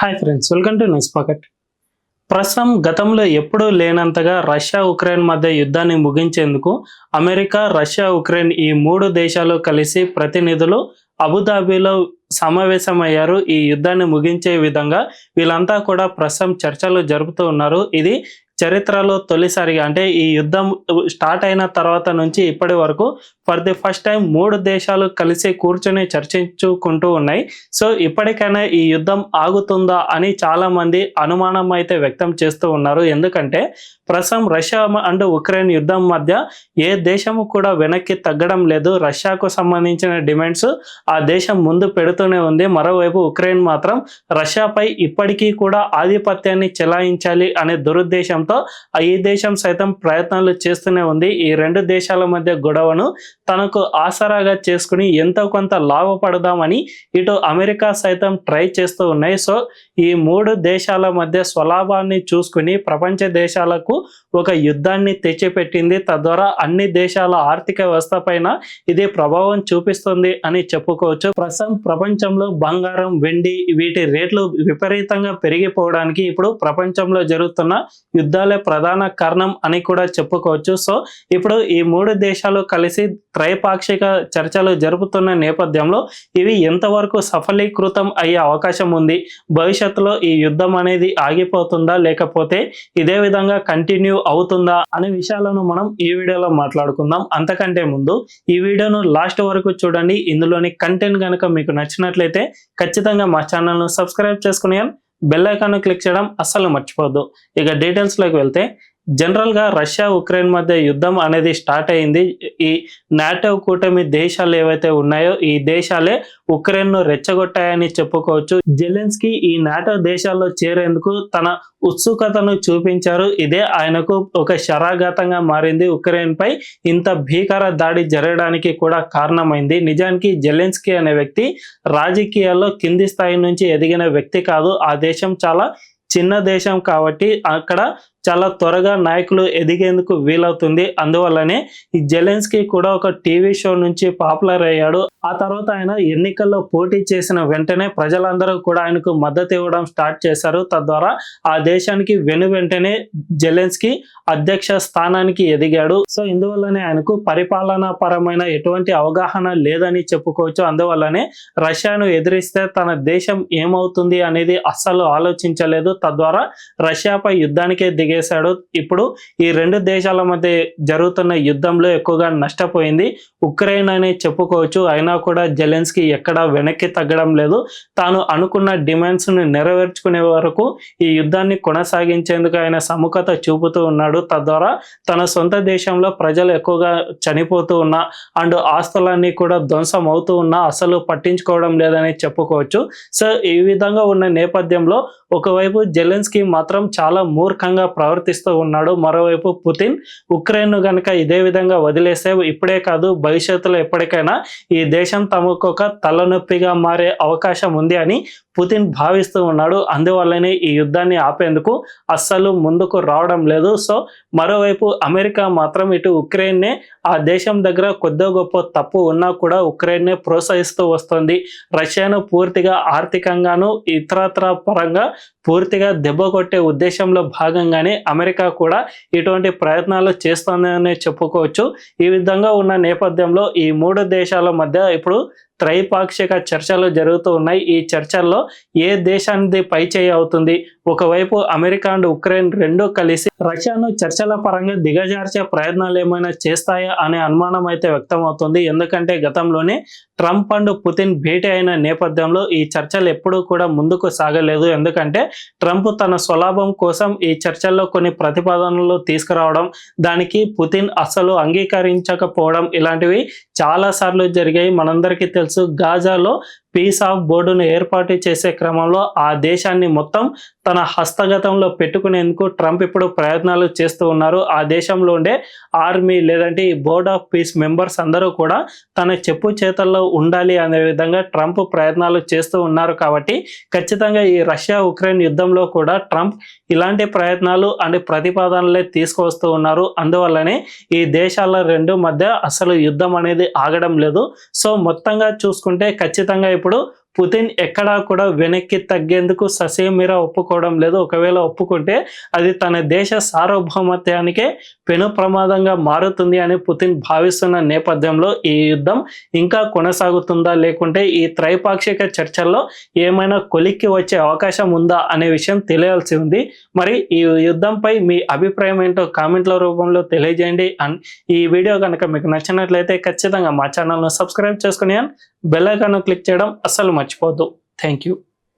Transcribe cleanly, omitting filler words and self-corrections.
Hi friends, welcome to news pocket. ప్రస్తుతం గతంలో ఎప్పుడూ లేనంతగా రష్యా ఉక్రెయిన్ మధ్య యుద్ధాన్ని ముగించేందుకు అమెరికా, రష్యా, ఉక్రెయిన్ ఈ మూడు దేశాలు కలిసి ప్రతినిధులు అబుదాబిలో సమావేశమయ్యారు. ఈ యుద్ధాన్ని ముగించే విధంగా వీళ్ళంతా కూడా ప్రస్తుతం చర్చలు జరుపుతూ ఉన్నారు. ఇది చరిత్రలో తొలిసారిగా, అంటే ఈ యుద్ధం స్టార్ట్ అయిన తర్వాత నుంచి ఇప్పటి వరకు ఫర్ ది ఫస్ట్ టైం మూడు దేశాలు కలిసి కూర్చొని చర్చించుకుంటూ ఉన్నాయి. సో ఇప్పటికైనా ఈ యుద్ధం ఆగుతుందా అని చాలా మంది అనుమానం అయితే వ్యక్తం చేస్తూ ఉన్నారు. ఎందుకంటే ప్రస్తుతం రష్యా అండ్ ఉక్రెయిన్ యుద్ధం మధ్య ఏ దేశము కూడా వెనక్కి తగ్గడం లేదు. రష్యాకు సంబంధించిన డిమాండ్స్ ఆ దేశం ముందు పెడుతూనే ఉంది. మరోవైపు ఉక్రెయిన్ మాత్రం రష్యాపై ఇప్పటికీ కూడా ఆధిపత్యాన్ని చెలాయించాలి అనే దురుద్దేశంతో ఈ దేశం సైతం ప్రయత్నాలు చేస్తూనే ఉంది. ఈ రెండు దేశాల మధ్య గొడవను తనకు ఆసరాగా చేసుకుని ఎంతో కొంత లాభపడదామని ఇటు అమెరికా సైతం ట్రై చేస్తూ ఉన్నాయి. సో ఈ మూడు దేశాల మధ్య స్వలాభాన్ని చూసుకుని ప్రపంచ దేశాలకు ఒక యుద్ధాన్ని తెచ్చిపెట్టింది. తద్వారా అన్ని దేశాల ఆర్థిక వ్యవస్థ పైన ఇది ప్రభావం చూపిస్తుంది అని చెప్పుకోవచ్చు. ప్రస్తుతం ప్రపంచంలో బంగారం, వెండి వీటి రేట్లు విపరీతంగా పెరిగిపోవడానికి ఇప్పుడు ప్రపంచంలో జరుగుతున్న యుద్ధాలే ప్రధాన కారణం అని కూడా చెప్పుకోవచ్చు. సో ఇప్పుడు ఈ మూడు దేశాలు కలిసి త్రైపాక్షిక చర్చలు జరుపుతున్న నేపథ్యంలో ఇవి ఎంతవరకు సఫలీకృతం అయ్యే అవకాశం ఉంది, భవిష్యత్తులో ఈ యుద్ధం అనేది ఆగిపోతుందా లేకపోతే ఇదే విధంగా కంటిన్యూ అవుతుందా అనే విషయాలను మనం ఈ వీడియోలో మాట్లాడుకుందాం. అంతకంటే ముందు ఈ వీడియోను లాస్ట్ వరకు చూడండి. ఇందులోని కంటెంట్ కనుక మీకు నచ్చినట్లయితే ఖచ్చితంగా మా ఛానల్ను సబ్స్క్రైబ్ చేసుకుని బెల్ ఐకాన్ క్లిక్ చేయడం అస్సలు మర్చిపోవద్దు. ఇక డీటెయిల్స్లోకి వెళ్తే, జనరల్గా రష్యా ఉక్రెయిన్ మధ్య యుద్ధం అనేది స్టార్ట్ అయింది. ఈ నాటో కూటమి దేశాలు ఏవైతే ఉన్నాయో ఈ దేశాలే ఉక్రెయిన్ను రెచ్చగొట్టాయని చెప్పుకోవచ్చు. జెలెన్స్కీ ఈ నాటో దేశాల్లో చేరేందుకు తన ఉత్సుకతను చూపించారు. ఇదే ఆయనకు ఒక శరాఘాతంగా మారింది. ఉక్రెయిన్ పై ఇంత భీకర దాడి జరగడానికి కూడా కారణమైంది. నిజానికి జెలెన్స్కీ అనే వ్యక్తి రాజకీయాల్లో కింది స్థాయి నుంచి ఎదిగిన వ్యక్తి కాదు. ఆ దేశం చాలా చిన్న దేశం కాబట్టి అక్కడ చాలా త్వరగా నాయకులు ఎదిగేందుకు వీలవుతుంది. అందువల్లనే ఈ జెలెన్స్కీ కూడా ఒక టీవీ షో నుంచి పాపులర్ అయ్యాడు. ఆ తర్వాత ఆయన ఎన్నికల్లో పోటీ చేసిన వెంటనే ప్రజలందరూ కూడా ఆయనకు మద్దతు ఇవ్వడం స్టార్ట్ చేశారు. తద్వారా ఆ దేశానికి వెంటనే జెలెన్స్కీ అధ్యక్ష స్థానానికి ఎదిగాడు. సో ఇందువల్లనే ఆయనకు పరిపాలనా పరమైన ఎటువంటి అవగాహన లేదని చెప్పుకోవచ్చు. అందువల్లనే రష్యాను ఎదిరిస్తే తన దేశం ఏమవుతుంది అనేది అస్సలు ఆలోచించలేదు. తద్వారా రష్యాపై యుద్ధానికే దిగేశాడు. ఇప్పుడు ఈ రెండు దేశాల మధ్య జరుగుతున్న యుద్ధంలో ఎక్కువగా నష్టపోయింది ఉక్రెయిన్ అని చెప్పుకోవచ్చు. అయినా కూడా జెలెన్స్కీ ఎక్కడా వెనక్కి తగ్గడం లేదు. తాను అనుకున్న డిమాండ్స్ ను నెరవేర్చుకునే వరకు ఈ యుద్ధాన్ని కొనసాగించేందుకు ఆయన సముఖత చూపుతూ ఉన్నాడు. తద్వారా తన సొంత దేశంలో ప్రజలు ఎక్కువగా చనిపోతూ ఉన్నా అండ్ ఆస్తులన్నీ కూడా ధ్వంసం అవుతూ ఉన్నా అసలు పట్టించుకోవడం లేదని చెప్పుకోవచ్చు. సో ఈ విధంగా ఉన్న నేపథ్యంలో ఒకవైపు జెలెన్స్కీ మాత్రం చాలా మూర్ఖంగా ప్రవర్తిస్తూ ఉన్నాడు. మరోవైపు పుతిన్ ఉక్రెయిన్ గనక ఇదే విధంగా వదిలేస్తే ఇప్పుడే కాదు భవిష్యత్తులో ఎప్పటికైనా ఈ దేశం తమకు ఒక తలనొప్పిగా మారే అవకాశం ఉంది అని పుతిన్ భావిస్తూ ఉన్నాడు. అందువల్లనే ఈ యుద్ధాన్ని ఆపేందుకు అస్సలు ముందుకు రావడం లేదు. సో మరోవైపు అమెరికా మాత్రం ఇటు ఉక్రెయిన్నే ఆ దేశం దగ్గర కొద్ది గొప్ప తప్పు ఉన్నా కూడా ఉక్రెయిన్నే ప్రోత్సహిస్తూ వస్తుంది. రష్యాను పూర్తిగా ఆర్థికంగాను ఇతరత్ర పరంగా పూర్తిగా దెబ్బ కొట్టే ఉద్దేశంలో భాగంగానే అమెరికా కూడా ఇటువంటి ప్రయత్నాలు చేస్తుందని చెప్పుకోవచ్చు. ఈ విధంగా ఉన్న నేపథ్యంలో ఈ మూడు దేశాల మధ్య ఇప్పుడు త్రైపాక్షిక చర్చలు జరుగుతూ ఉన్నాయి. ఈ చర్చల్లో ఏ దేశానికి పై చేయి అవుతుంది, ఒకవైపు అమెరికా అండ్ ఉక్రెయిన్ రెండూ కలిసి రష్యాను చర్చల పరంగా దిగజార్చే ప్రయత్నాలు ఏమైనా చేస్తాయా అనే అనుమానం అయితే వ్యక్తం అవుతుంది. ఎందుకంటే గతంలోనే ట్రంప్ అండ్ పుతిన్ భేటీ అయిన నేపథ్యంలో ఈ చర్చలు ఎప్పుడూ కూడా ముందుకు సాగలేదు. ఎందుకంటే ట్రంప్ తన స్వలాభం కోసం ఈ చర్చల్లో కొన్ని ప్రతిపాదనలు తీసుకురావడం, దానికి పుతిన్ అసలు అంగీకరించకపోవడం ఇలాంటివి చాలా సార్లు జరిగాయి. మనందరికీ తెలుసు, గాజాలో పీస్ ఆఫ్ బోర్డును ఏర్పాటు చేసే క్రమంలో ఆ దేశాన్ని మొత్తం తన హస్తగతంలో పెట్టుకునేందుకు ట్రంప్ ఇప్పుడు ప్రయత్నాలు చేస్తూ ఉన్నారు. ఆ దేశంలో ఉండే ఆర్మీ లేదంటే ఈ బోర్డ్ ఆఫ్ పీస్ మెంబర్స్ అందరూ కూడా తన చెప్పు చేతల్లో ఉండాలి అనే విధంగా ట్రంప్ ప్రయత్నాలు చేస్తూ ఉన్నారు. కాబట్టి ఖచ్చితంగా ఈ రష్యా ఉక్రెయిన్ యుద్ధంలో కూడా ట్రంప్ ఇలాంటి ప్రయత్నాలు అండ్ ప్రతిపాదనలే తీసుకువస్తూ ఉన్నారు. అందువల్లనే ఈ దేశాల రెండు మధ్య అసలు యుద్ధం అనేది ఆగడం లేదు. సో మొత్తంగా చూసుకుంటే ఖచ్చితంగా ఇప్పుడు పుతిన్ ఎక్కడా కూడా వెనక్కి తగ్గేందుకు ససేమిరా ఒప్పుకోవడం లేదు. ఒకవేళ ఒప్పుకుంటే అది తన దేశ సార్వభౌమత్వానికే పెను ప్రమాదంగా మారుతుంది అని పుతిన్ భావిస్తున్న నేపథ్యంలో ఈ యుద్ధం ఇంకా కొనసాగుతుందా, లేకుంటే ఈ త్రైపాక్షిక చర్చల్లో ఏమైనా కొలిక్కి వచ్చే అవకాశం ఉందా అనే విషయం తెలియాల్సి ఉంది. మరి ఈ యుద్ధంపై మీ అభిప్రాయం ఏంటో కామెంట్ల రూపంలో తెలియజేయండి. అండ్ ఈ వీడియో కనుక మీకు నచ్చినట్లయితే ఖచ్చితంగా మా ఛానల్ను సబ్స్క్రైబ్ చేసుకుని బెల్ ఐకాన్ క్లిక్ చేయడం అస్సలు మర్చిపోవద్దు. Thank you.